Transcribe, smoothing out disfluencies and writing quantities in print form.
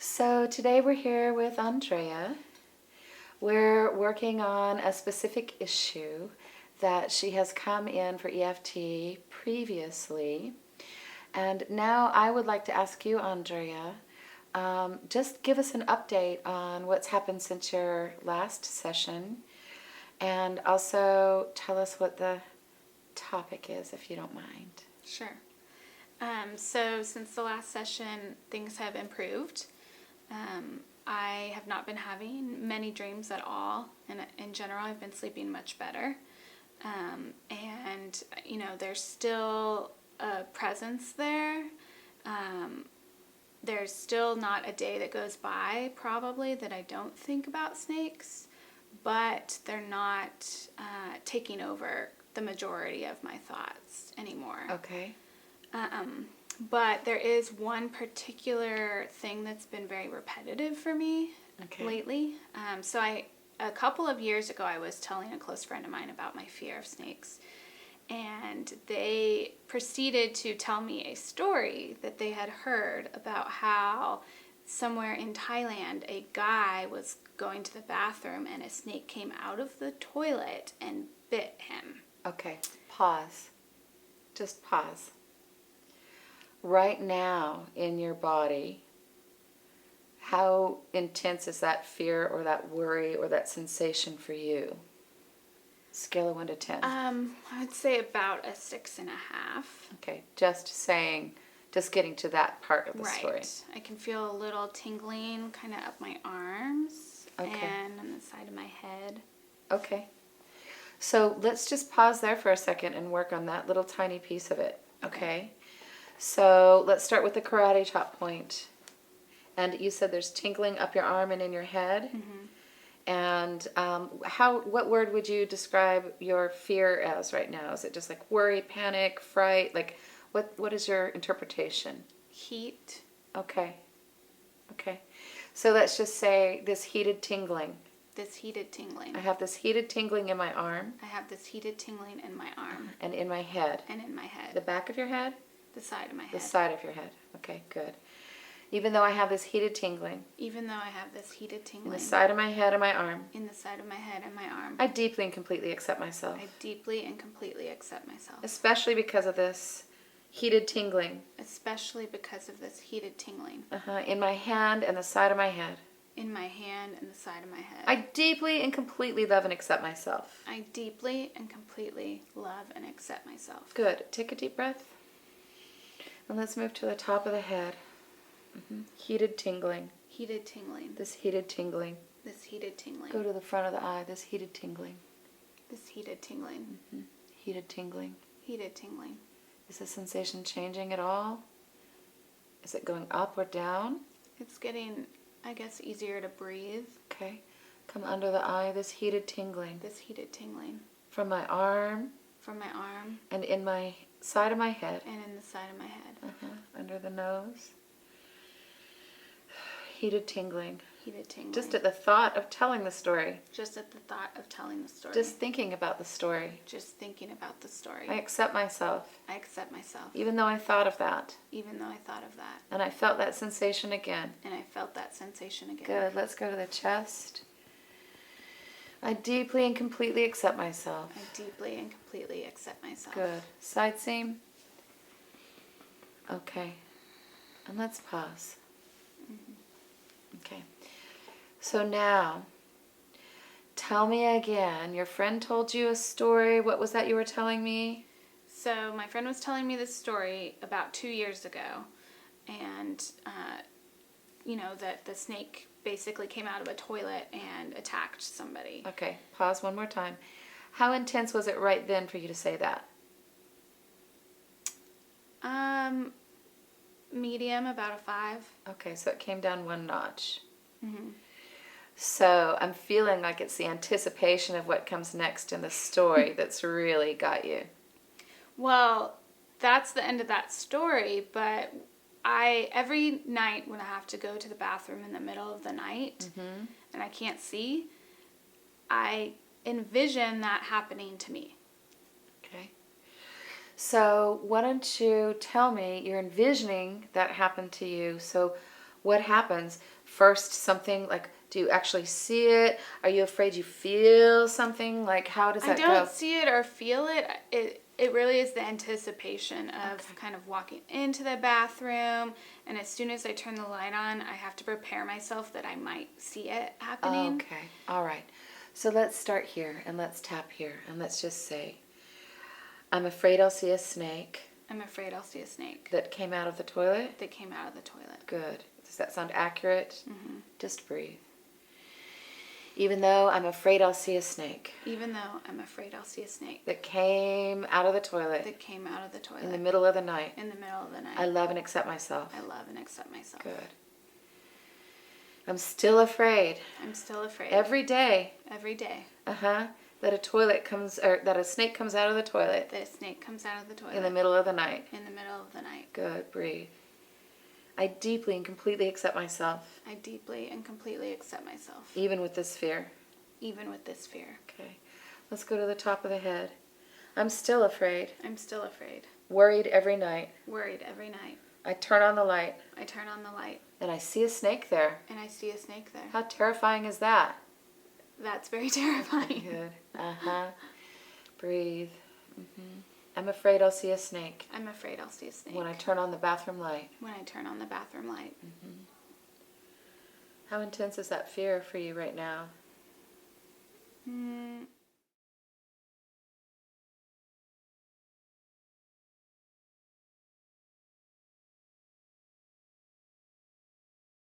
So today we're here with Andrea. We're working on a specific issue that she has come in for EFT previously. And now I would like to ask you, Andrea, just give us an update on what's happened since your last session, and also tell us what the topic is, if you don't mind. Sure. So since the last session, things have improved. I have not been having many dreams at all, and in general, I've been sleeping much better. And, there's still a presence there. There's still not a day that goes by, probably, that I don't think about snakes, but they're not taking over the majority of my thoughts anymore. Okay. But there is one particular thing that's been very repetitive for me lately. A couple of years ago, I was telling a close friend of mine about my fear of snakes. And they proceeded to tell me a story that they had heard about how somewhere in Thailand, a guy was going to the bathroom and a snake came out of the toilet and bit him. Okay, pause. Just pause. Right now in your body, how intense is that fear or that worry or that sensation for you? Scale of 1 to 10. I would say about a 6.5. Okay, just getting to that part of the story. Right. I can feel a little tingling kind of up my arms and on the side of my head. Okay. So let's just pause there for a second and work on that little tiny piece of it. Okay. So let's start with the karate chop point. And you said there's tingling up your arm and in your head. Mm-hmm. And what word would you describe your fear as right now? Is it just like worry, panic, fright? Like, what is your interpretation? Heat. Okay. So let's just say this heated tingling. This heated tingling. I have this heated tingling in my arm. I have this heated tingling in my arm. And in my head. And in my head. The back of your head? The side of my head. The side of your head. Okay, good. Even though I have this heated tingling. Even though I have this heated tingling. In the side of my head and my arm. In the side of my head and my arm. I deeply and completely accept myself. I deeply and completely accept myself. Especially because of this heated tingling. Especially because of this heated tingling. In my hand and the side of my head. In my hand and the side of my head. I deeply and completely love and accept myself. I deeply and completely love and accept myself. Good. Take a deep breath. And let's move to the top of the head. Heated tingling. Heated tingling. This heated tingling. This heated tingling. Go to the front of the eye. This heated tingling. This heated tingling. Heated tingling. Heated tingling. Is the sensation changing at all? Is it going up or down? It's getting, I guess, easier to breathe. Okay. Come under the eye. This heated tingling. This heated tingling. From my arm. From my arm. And in my side of my head. And in the side of my head. Under the nose. Heated tingling. Heated tingling. Just at the thought of telling the story. Just at the thought of telling the story. Just thinking about the story. Just thinking about the story. I accept myself. I accept myself. Even though I thought of that. Even though I thought of that. And I felt that sensation again. And I felt that sensation again. Good. Let's go to the chest. I deeply and completely accept myself. I deeply and completely accept myself. Good. Side seam. Okay. And let's pause. Okay. So now, tell me again. Your friend told you a story. What was that you were telling me? So my friend was telling me this story about 2 years ago. And, that the snake basically came out of a toilet and attacked somebody. Okay. Pause one more time. How intense was it right then for you to say that? Medium, about a 5. Okay, so it came down 1 notch. So I'm feeling like it's the anticipation of what comes next in the story that's really got you. Well, that's the end of that story, but every night when I have to go to the bathroom in the middle of the night and I can't see, I envision that happening to me. Okay. So why don't you tell me, you're envisioning that happened to you, so What happens? First, something like, do you actually see it? Are you afraid you feel something? Like, how does that go? I don't see it or feel it. It really is the anticipation of kind of walking into the bathroom, and as soon as I turn the light on, I have to prepare myself that I might see it happening. Okay, all right. So let's start here, and let's tap here, and let's just say, I'm afraid I'll see a snake. I'm afraid I'll see a snake. That came out of the toilet? That came out of the toilet. Good. Does that sound accurate? Mm-hmm. Just breathe. Even though I'm afraid I'll see a snake. Even though I'm afraid I'll see a snake. That came out of the toilet. That came out of the toilet. In the middle of the night. In the middle of the night. I love and accept myself. I love and accept myself. Good. I'm still afraid. I'm still afraid. Every day. Every day. That a snake comes out of the toilet. That a snake comes out of the toilet. In the middle of the night. In the middle of the night. Good. Breathe. I deeply and completely accept myself. I deeply and completely accept myself. Even with this fear. Even with this fear. Okay. Let's go to the top of the head. I'm still afraid. I'm still afraid. Worried every night. Worried every night. I turn on the light. I turn on the light. And I see a snake there. And I see a snake there. How terrifying is that? That's very terrifying. Good. Breathe. I'm afraid I'll see a snake. I'm afraid I'll see a snake. When I turn on the bathroom light. When I turn on the bathroom light. How intense is that fear for you right now?